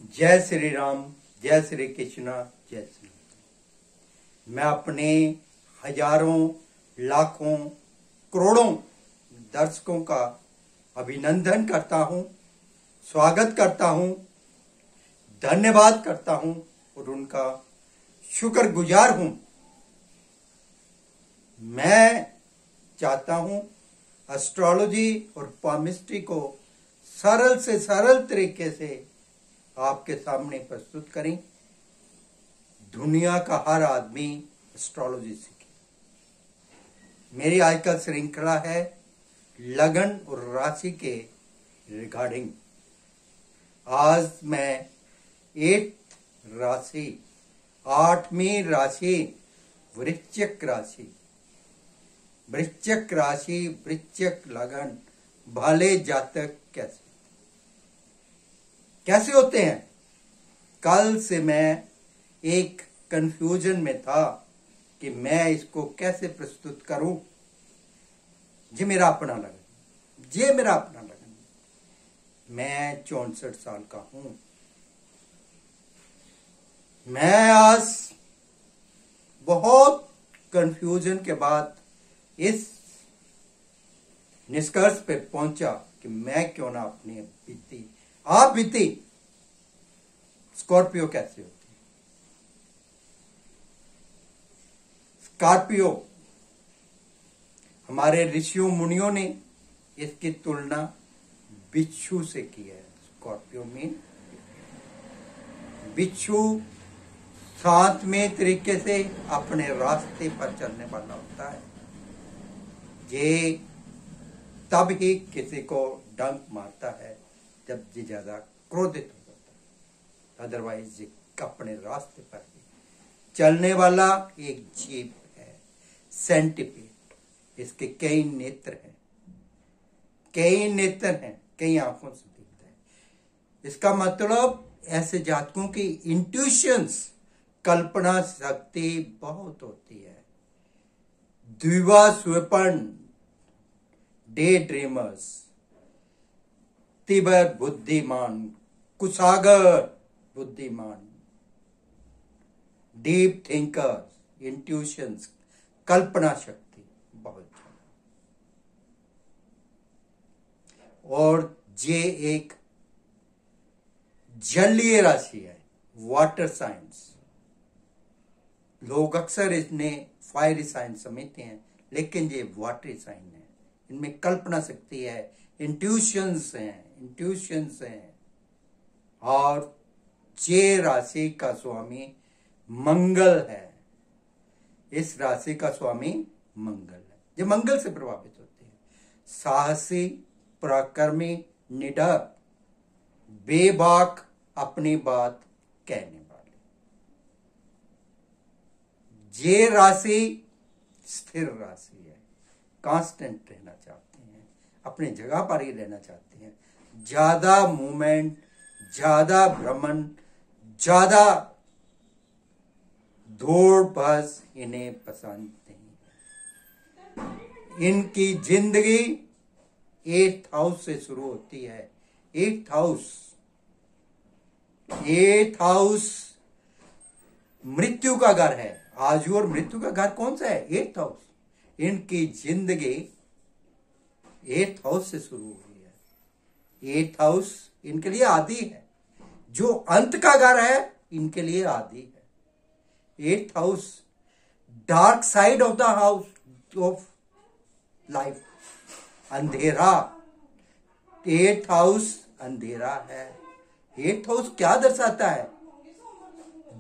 जय श्री राम, जय श्री कृष्णा, जय श्री राम। मैं अपने हजारों, लाखों, करोड़ों दर्शकों का अभिनंदन करता हूं, स्वागत करता हूं, धन्यवाद करता हूं और उनका शुक्रगुजार हूं। मैं चाहता हूं एस्ट्रोलॉजी और पामिस्ट्री को सरल से सरल तरीके से आपके सामने प्रस्तुत करें। दुनिया का हर आदमी एस्ट्रोलॉजी सीखे। मेरी आज का श्रृंखला है लगन और राशि के रिगार्डिंग। आज मैं 8वीं राशि वृश्चिक राशि, वृश्चिक लगन भले जातक कैसे होते हैं। कल से मैं एक कंफ्यूजन में था कि मैं इसको कैसे प्रस्तुत करूं। ये मेरा अपना लगन, मैं 64 साल का हूं। मैं आज बहुत कंफ्यूजन के बाद इस निष्कर्ष पे पहुंचा कि मैं क्यों ना अपनी बीती स्कॉर्पियो कैसे होती है। स्कॉर्पियो, हमारे ऋषियों मुनियों ने इसकी तुलना बिच्छू से की है। स्कॉर्पियो में बिच्छू शांतमय तरीके से अपने रास्ते पर चलने वाला होता है। ये तब ही किसी को डंक मारता है जब ये ज्यादा क्रोधित हो जाता है, अदरवाइज ये अपने रास्ते पर ही चलने वाला एक जीव है। सेंटिपीड, इसके कई नेत्र हैं, कई आंखों से दिखता है। इसका मतलब ऐसे जातकों की इंट्यूशंस, कल्पना शक्ति बहुत होती है। द्विवा स्वपन, डे ड्रीमर्स, तीव्र बुद्धिमान, कुशागर बुद्धिमान, डीप थिंकर, इंट्यूशंस, कल्पना शक्ति बहुत ज्यादा। और ये एक जलीय राशि है, वाटर साइंस। लोग अक्सर इन्हें फायरी साइंस समझते हैं, लेकिन ये वाटरी साइन है। इनमें कल्पना शक्ति है, इंट्यूशंस हैं। और ये राशि का स्वामी मंगल है। इस राशि का स्वामी मंगल है। ये मंगल से प्रभावित होते हैं। साहसी, पराक्रमी, निडर, बेबाक, अपनी बात कहने वाले। ये राशि स्थिर राशि है, कांस्टेंट रहना चाहते हैं, अपनी जगह पर ही रहना चाहते हैं। ज्यादा मूवमेंट, ज्यादा भ्रमण, ज्यादा दौड़ बस इन्हें पसंद नहीं है। इनकी जिंदगी 8th हाउस से शुरू होती है। 8th हाउस मृत्यु का घर है। आयु और मृत्यु का घर कौन सा है? 8th house. इनकी जिंदगी 8th हाउस से शुरू हुई है। 8th हाउस इनके लिए आदि है। जो अंत का घर है इनके लिए आदि है। 8th house dark side of the house of life, अंधेरा। 8th हाउस अंधेरा है। 8th हाउस क्या दर्शाता है?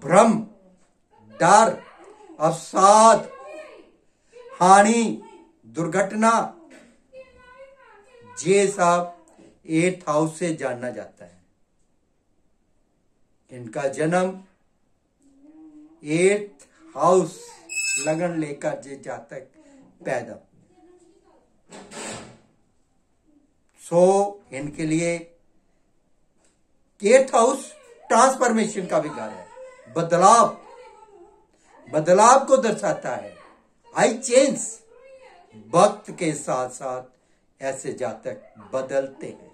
भ्रम, डर, अवसाद, हानि, दुर्घटना, ये सब 8th हाउस से जानना जाता है। इनका जन्म 8th हाउस लगन लेकर जे जातक पैदा हुए। इनके लिए 8th हाउस ट्रांसफॉर्मेशन का भी घर है। बदलाव को दर्शाता है। I change. वक्त के साथ साथ ऐसे जातक बदलते हैं।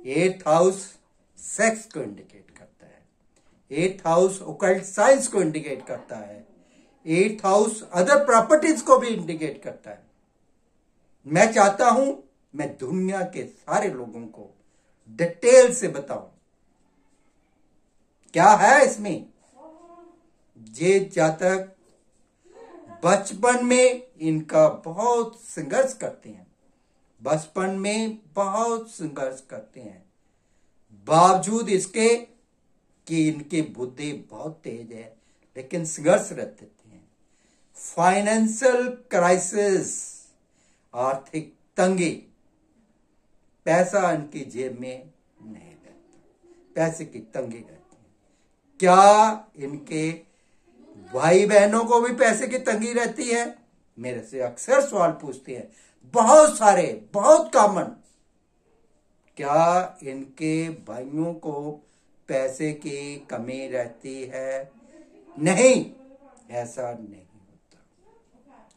8th हाउस सेक्स को इंडिकेट करता है। 8th हाउस ओकल्ट साइंस को इंडिकेट करता है। 8th हाउस अदर प्रॉपर्टीज को भी इंडिकेट करता है। मैं चाहता हूं मैं दुनिया के सारे लोगों को डिटेल से बताऊं क्या है इसमें। ये जातक बचपन में इनका बहुत संघर्ष करते हैं, बचपन में बहुत संघर्ष करते हैं, बावजूद इसके कि इनकी बुद्धि बहुत तेज है, लेकिन संघर्ष रहते हैं। फाइनेंशियल क्राइसिस, आर्थिक तंगी, पैसा इनकी जेब में नहीं रहता, पैसे की तंगी रहती है। क्या इनके भाई बहनों को भी पैसे की तंगी रहती है? मेरे से अक्सर सवाल पूछते हैं, बहुत सारे, बहुत कॉमन। क्या इनके भाइयों को पैसे की कमी रहती है? नहीं, ऐसा नहीं होता।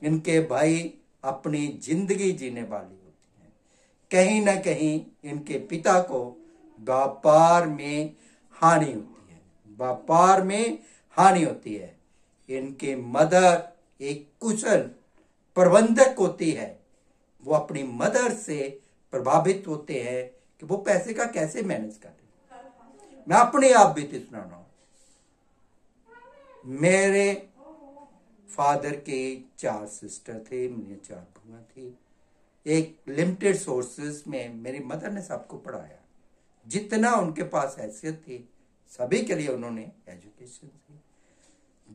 इनके भाई अपनी जिंदगी जीने वाली होती है। कहीं ना कहीं इनके पिता को व्यापार में हानि होती है, व्यापार में हानि होती है। इनके मदर एक कुशल प्रबंधक होती है। वो अपनी मदर से प्रभावित होते हैं कि वो पैसे का कैसे मैनेज करें। मैं अपने आप बीती सुना रहा हूं। मेरे फादर के 4 सिस्टर थे, मेरी 4 बुआ थी। एक लिमिटेड सोर्सेस में मेरी मदर ने सबको पढ़ाया, जितना उनके पास हैसियत थी सभी के लिए उन्होंने एजुकेशन दी।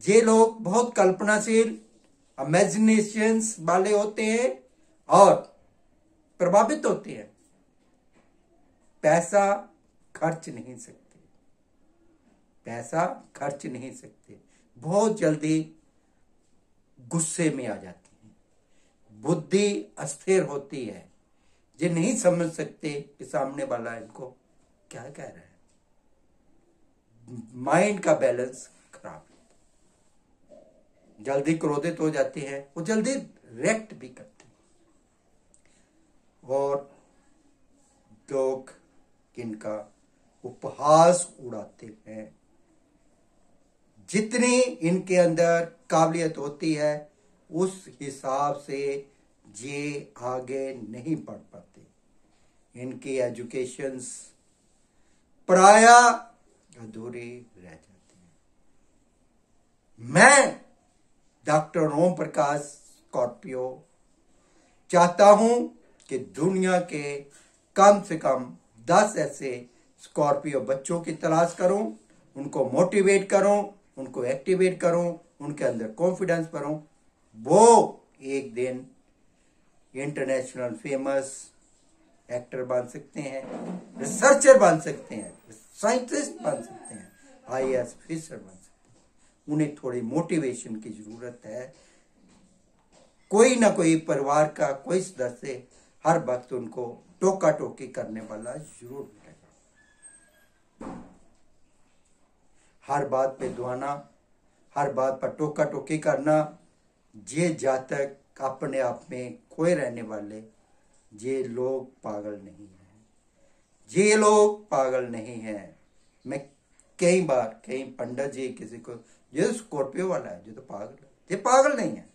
ये लोग बहुत कल्पनाशील, इमेजिनेशंस वाले होते हैं और प्रभावित होते हैं। पैसा खर्च नहीं सकते, पैसा खर्च नहीं सकते, बहुत जल्दी गुस्से में आ जाती है, बुद्धि अस्थिर होती है। ये नहीं समझ सकते कि सामने वाला इनको क्या कह रहा है। माइंड का बैलेंस खराब है, जल्दी क्रोधित हो जाते हैं, वो जल्दी रिएक्ट भी करते हैं। और लोग इनका उपहास उड़ाते हैं। जितनी इनके अंदर काबिलियत होती है उस हिसाब से ये आगे नहीं बढ़ पाते। इनकी एजुकेशंस प्राय अधूरी रह जाती है। मैं डॉक्टर ओम प्रकाश स्कॉर्पियो चाहता हूं कि दुनिया के कम से कम 10 ऐसे स्कॉर्पियो बच्चों की तलाश करूं, उनको मोटिवेट करूं, उनको एक्टिवेट करूं, उनके अंदर कॉन्फिडेंस भरूं। वो एक दिन इंटरनेशनल फेमस एक्टर बन सकते हैं, रिसर्चर बन सकते हैं, साइंटिस्ट बन सकते हैं, IAS ऑफिसर बन सकते हैं। उन्हें थोड़ी मोटिवेशन की जरूरत है। कोई ना कोई परिवार का कोई सदस्य हर वक्त उनको टोका टोकी करने वाला जरूर मिलेगा। हर बात पे दुआना, हर बात पर टोका टोकी करना, ये जातक अपने आप में खोए रहने वाले, ये लोग पागल नहीं हैं, ये लोग पागल नहीं हैं। मैं कई बार कई पंडित जी किसी को, ये स्कॉर्पियो वाला है, ये तो पागल है, ये पागल नहीं है।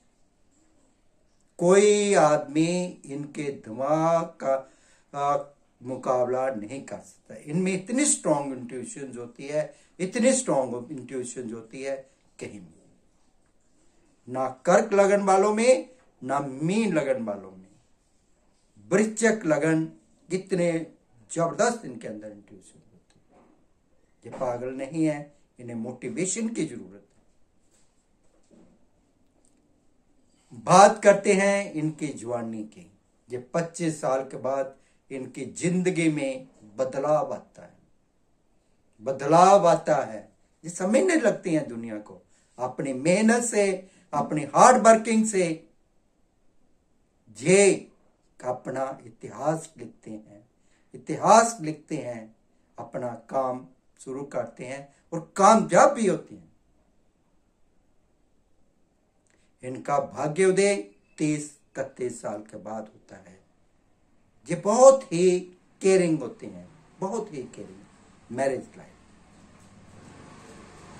कोई आदमी इनके दिमाग का मुकाबला नहीं कर सकता। इनमें इतनी स्ट्रॉन्ग इंट्यूशन होती है, इतनी स्ट्रॉन्ग इंट्यूशन होती है, कहीं भी ना कर्क लगन वालों में, ना मीन लगन वालों में, वृश्चिक लगन, कितने जबरदस्त इनके अंदर इंट्यूशन होती है। ये पागल नहीं है, इन्हें मोटिवेशन की जरूरत है। बात करते हैं इनकी जवानी की। ये 25 साल के बाद इनकी जिंदगी में बदलाव आता है, बदलाव आता है। ये समझने लगती हैं दुनिया को, अपनी मेहनत से, अपनी हार्ड वर्किंग से ये अपना इतिहास लिखते हैं, इतिहास लिखते हैं, अपना काम शुरू करते हैं और कामयाब भी होते हैं। इनका भाग्योदय 30-31 साल के बाद होता है। ये बहुत ही केयरिंग होते हैं, बहुत ही केयरिंग। मैरिज लाइफ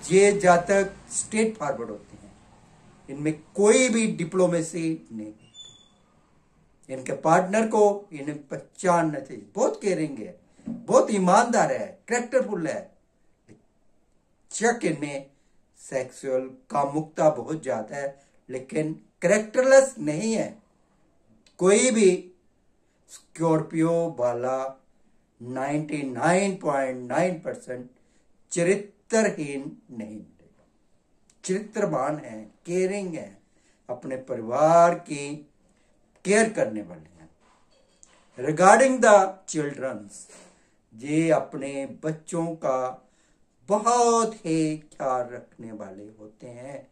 ये जातक स्ट्रेट फॉरवर्ड होते हैं, इनमें कोई भी डिप्लोमेसी नहीं। इनके पार्टनर को इन्हें पहचानना चाहिए, बहुत केयरिंग है, बहुत ईमानदार है, कैरेक्टरफुल है। चेक इनमें सेक्सुअल कामुकता बहुत ज्यादा है, लेकिन कैरेक्टरलेस नहीं है। कोई भी स्कॉर्पियो वाला 99.9% चरित्रहीन नहीं मिलेगा। चरित्रवान है, केयरिंग है, अपने परिवार की केयर करने वाले हैं। रिगार्डिंग द चिल्ड्रंस, ये अपने बच्चों का बहुत ही ख्याल रखने वाले होते हैं।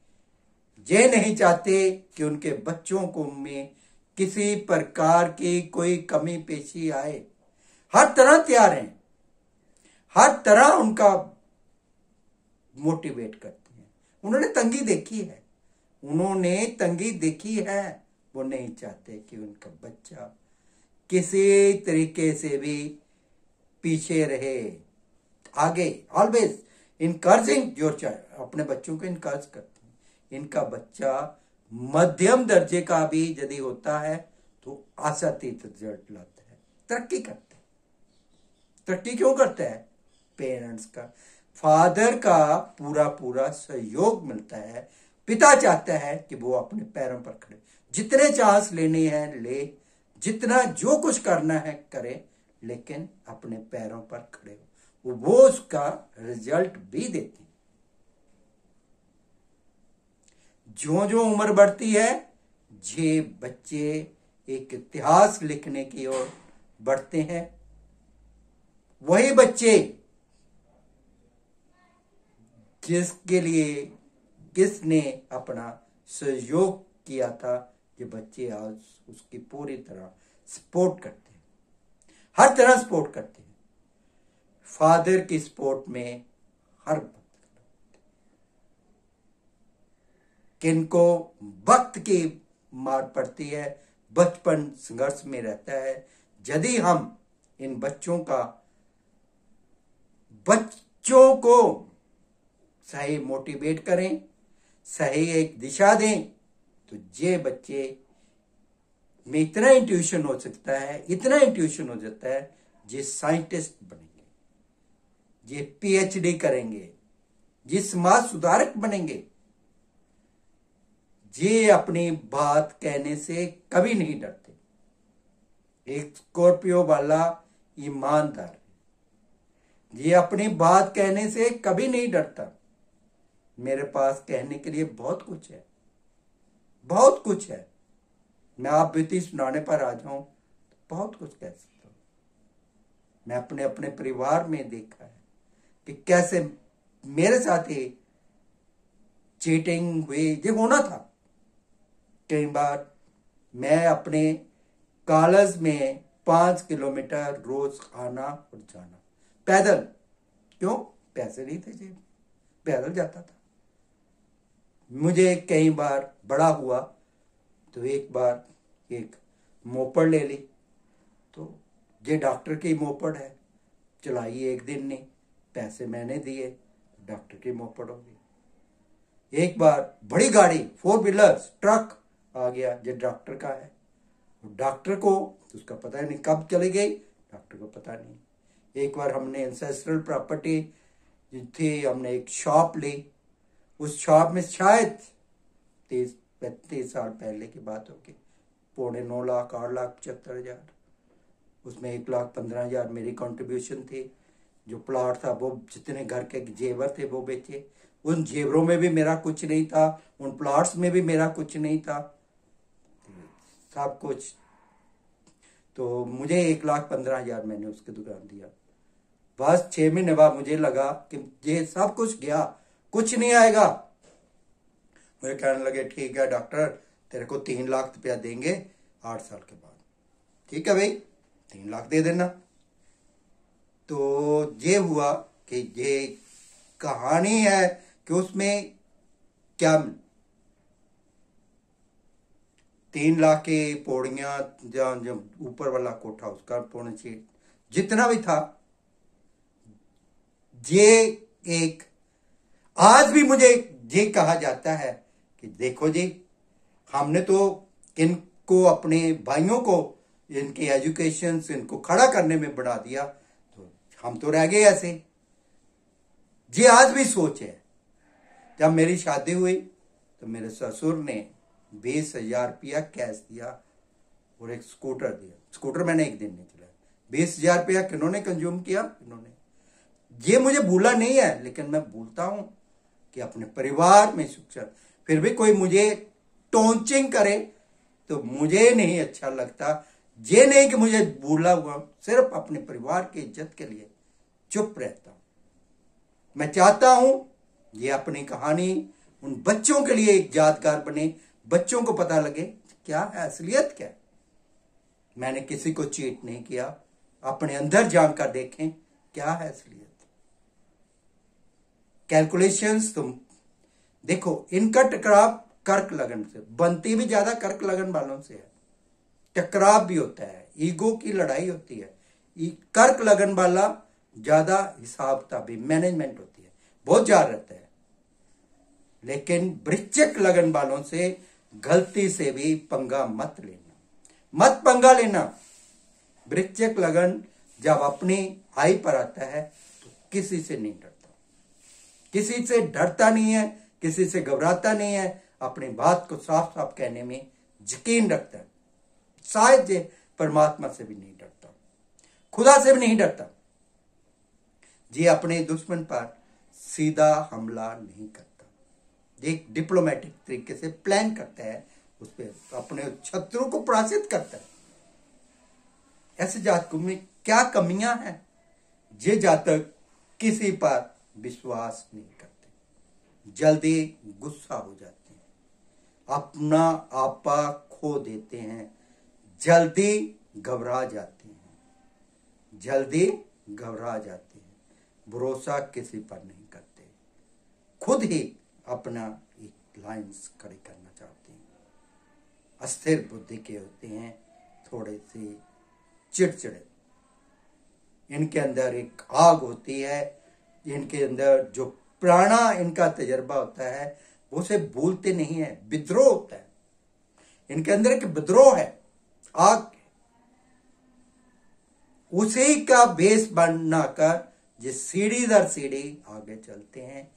ये नहीं चाहते कि उनके बच्चों को में किसी प्रकार की कोई कमी पेशी आए। हर तरह तैयार हैं, हर तरह उनका मोटिवेट करते हैं। उन्होंने तंगी देखी है, वो नहीं चाहते कि उनका बच्चा किसी तरीके से भी पीछे रहे। आगे ऑलवेज इनकरेजिंग योर चाइल्ड, अपने बच्चों को इनकरेज करते हैं। इनका बच्चा मध्यम दर्जे का भी यदि होता है तो आशातीत रिजल्ट लाता है, तरक्की करता है। तरक्की क्यों करता है? पेरेंट्स का, फादर का पूरा सहयोग मिलता है। पिता चाहता है कि वो अपने पैरों पर खड़े, जितने चांस लेने हैं ले, जितना जो कुछ करना है करे, लेकिन अपने पैरों पर खड़े हो। वो उसका रिजल्ट भी देते हैं। जो जो उम्र बढ़ती है, ये बच्चे एक इतिहास लिखने की ओर बढ़ते हैं। वही बच्चे जिसके लिए किसने अपना सहयोग किया था, ये बच्चे आज उसकी पूरी तरह सपोर्ट करते हैं, हर तरह सपोर्ट करते हैं। फादर की सपोर्ट में हर वक्त, किनको वक्त की मार पड़ती है, बचपन संघर्ष में रहता है। यदि हम इन बच्चों को सही मोटिवेट करें, सही एक दिशा दें, तो ये बच्चे में इतना इंट्यूशन हो सकता है, इतना इंट्यूशन हो जाता है, ये साइंटिस्ट बनेंगे, ये पीएचडी करेंगे, ये समाज सुधारक बनेंगे। ये अपनी बात कहने से कभी नहीं डरते। एक स्कॉर्पियो वाला ईमानदार है, ये अपनी बात कहने से कभी नहीं डरता। मेरे पास कहने के लिए बहुत कुछ है, बहुत कुछ है। मैं आप बीती सुनाने पर आ जाऊं तो बहुत कुछ कह सकता हूं। मैं अपने अपने परिवार में देखा है कि कैसे मेरे साथ ही चीटिंग हुई। ये होना था। कई बार मैं अपने कॉलेज में 5 किलोमीटर रोज आना और जाना पैदल। क्यों? पैसे नहीं थे जेब, पैदल जाता था। मुझे कई बार बड़ा हुआ तो एक बार एक मोपड़ ले ली, तो ये डॉक्टर की मोपड़ है, चलाई एक दिन नहीं, पैसे मैंने दिए, डॉक्टर की मोपड़ हो गई। एक बार बड़ी गाड़ी 4 व्हीलर्स ट्रक आ गया, ये डॉक्टर का है। डॉक्टर को उसका पता नहीं कब चली गई, डॉक्टर को पता नहीं। एक बार हमने एंसेस्ट्रल प्रॉपर्टी थी, हमने एक शॉप ली। उस शॉप में शायद 30-35 साल पहले की बात होगी, 9.25 लाख 8,75,000, उसमें 1,15,000 मेरी कंट्रीब्यूशन थी। जो प्लॉट था वो जितने घर के जेवर थे वो बेचे। उन जेवरों में भी मेरा कुछ नहीं था, उन प्लॉट्स में भी मेरा कुछ नहीं था, सब कुछ। तो मुझे 1,15,000 मैंने उसके दुकान दिया। बस 6 महीने बाद मुझे लगा कि ये सब कुछ गया, कुछ नहीं आएगा। मुझे कहने लगे ठीक है डॉक्टर, तेरे को 3 लाख रुपया देंगे 8 साल के बाद। ठीक है भाई, 3 लाख दे देना। तो ये हुआ कि ये कहानी है कि उसमें क्या 3 लाख की पौड़ियां, जो ऊपर वाला कोठा उसका 6.25 जितना भी था, ये एक आज भी मुझे ये कहा जाता है कि देखो जी, हमने तो इनको, अपने भाइयों को, इनके एजुकेशन से इनको खड़ा करने में बढ़ा दिया, तो हम तो रह गए ऐसे। ये आज भी सोच है। जब मेरी शादी हुई तो मेरे ससुर ने 20,000 रुपया कैश दिया और एक स्कूटर दिया। स्कूटर मैंने एक दिन नहीं चलाया। 20,000 रुपया किन्होंने कंज्यूम किया? इन्होंने। ये मुझे भूला नहीं है, लेकिन मैं भूलता हूं कि अपने परिवार में सुख। फिर भी कोई मुझे टोंचिंग करे तो मुझे नहीं अच्छा लगता। ये नहीं कि मुझे भूला हुआ, सिर्फ अपने परिवार की इज्जत के लिए चुप रहता हूं। मैं चाहता हूं ये अपनी कहानी उन बच्चों के लिए एक यादगार बने, बच्चों को पता लगे क्या है असलियत, क्या है। मैंने किसी को चीट नहीं किया, अपने अंदर जानकर देखें क्या है असलियत। कैलकुलेशंस तुम देखो, इनका टकराव कर्क लगन से, बनती भी ज्यादा कर्क लगन वालों से है। टकराव भी होता है, ईगो की लड़ाई होती है। कर्क लगन वाला ज्यादा हिसाब किताबी मैनेजमेंट होती है, बहुत ज्यादा रहता है। लेकिन वृश्चिक लगन वालों से गलती से भी पंगा मत लेना, मत पंगा लेना। वृश्चिक लगन जब अपनी हाई पर आता है तो किसी से नहीं डरता, किसी से डरता नहीं है, किसी से घबराता नहीं है, अपनी बात को साफ साफ कहने में यकीन रखता है। शायद ये परमात्मा से भी नहीं डरता, खुदा से भी नहीं डरता। ये अपने दुश्मन पर सीधा हमला नहीं करता, एक डिप्लोमेटिक तरीके से प्लान करता है, उस पर अपने शत्रु को पराजित करता है। ऐसे जातकों में क्या कमियां हैं? ये जातक किसी पर विश्वास नहीं करते, जल्दी गुस्सा हो जाते हैं, अपना आपा खो देते हैं, जल्दी घबरा जाते हैं, जल्दी घबरा जाते हैं, भरोसा किसी पर नहीं करते, खुद ही अपना एक लाइन्स खड़ी करना चाहते हैं, अस्थिर बुद्धि के होते हैं, थोड़े से चिड़चिड़े। इनके अंदर एक आग होती है, इनके अंदर जो पुराना इनका तजर्बा होता है वो उसे भूलते नहीं है, विद्रोह होता है इनके अंदर, एक विद्रोह है, आग, उसी का बेस बनाकर ये सीढ़ी दर सीढ़ी आगे चलते हैं।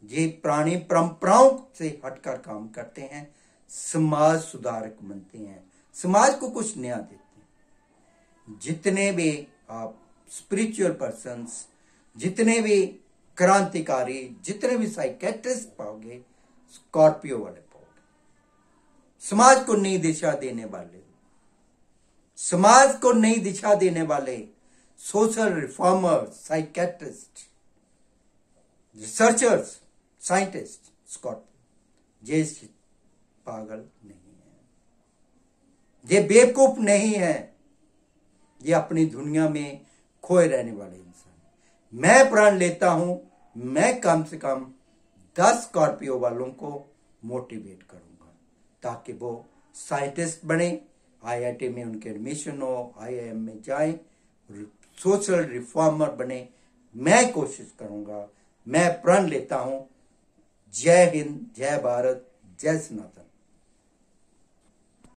ये पुरानी परंपराओं से हटकर काम करते हैं, समाज सुधारक बनते हैं, समाज को कुछ नया देते हैं। जितने भी आप स्पिरिचुअल पर्सन्स, जितने भी क्रांतिकारी, जितने भी साइकेट्रिस्ट पाओगे, स्कॉर्पियो वाले पाओगे, समाज को नई दिशा देने वाले, समाज को नई दिशा देने वाले social reformer, psychiatrist, researchers, scientist, Scorpio. ये पागल नहीं है, ये बेवकूफ नहीं है, ये अपनी दुनिया में खोए रहने वाले इंसान। मैं प्रण लेता हूं, मैं कम से कम 10 स्कॉर्पियो वालों को मोटिवेट करूंगा ताकि वो साइंटिस्ट बने, IIT में उनके एडमिशन हो, IIM में जाएं, सोशल रिफॉर्मर बने। मैं कोशिश करूंगा, मैं प्रण लेता हूं। जय हिंद, जय भारत, जय सनातन।